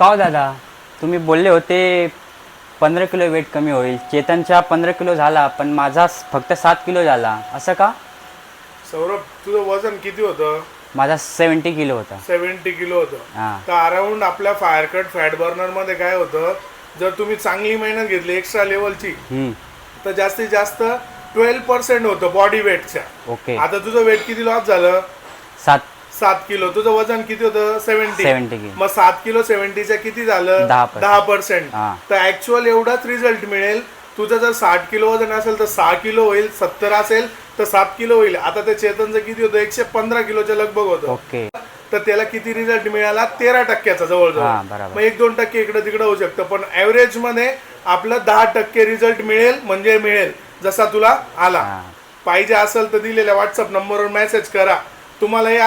का हो दादा, तुम्ही बोलले होते 15 किलो वेट कमी होईल. चेतनचा 15 किलो झाला, पण माझा फक्त 7 किलो झाला. असं का? सौरभ, तुझं वजन किती होतं? माझा 70 किलो होता. 70 किलो होतं. हां. तर अराउंड आपल्या फायर कट फॅट बर्नर मध्ये काय होतं, जर तुम्ही चांगली मेहनत घेतली एक्स्ट्रा लेवलची तर जास्तीत जास्त 12% होतं बॉडी वेटच्या. ओके. आता तुझं वेट किती लॉस झालं? 7 7 किलो. तुझं वजन किती होतं? 70. 70 किलो. मग 7 किलो 70च्या किती झालं? 10%. 10%. हां. तर ऍक्च्युअल एवढाच रिझल्ट मिळेल. तुझं जर 60 किलो वजन असेल तर 6 किलो होईल, 70 असेल तर 7 किलो होईल. आता ते चेतनचं किती होतं? 115 किलोच्या लगभग होतं. ओके. तर त्याला किती रिझल्ट मिळाला? 13%चा जवळजवळ. हां, बरोबर. मग 1-2% इकडे तिकडे होऊ शकतं, पण ऍव्हरेज मध्ये आपलं 10% रिझल्ट मिळेल, म्हणजे मिळेल जसा तुला आला. हां. पाहिजे असेल तर दिलेल्या व्हॉट्सअप नंबरवर मेसेज करा. तुम्हाला हे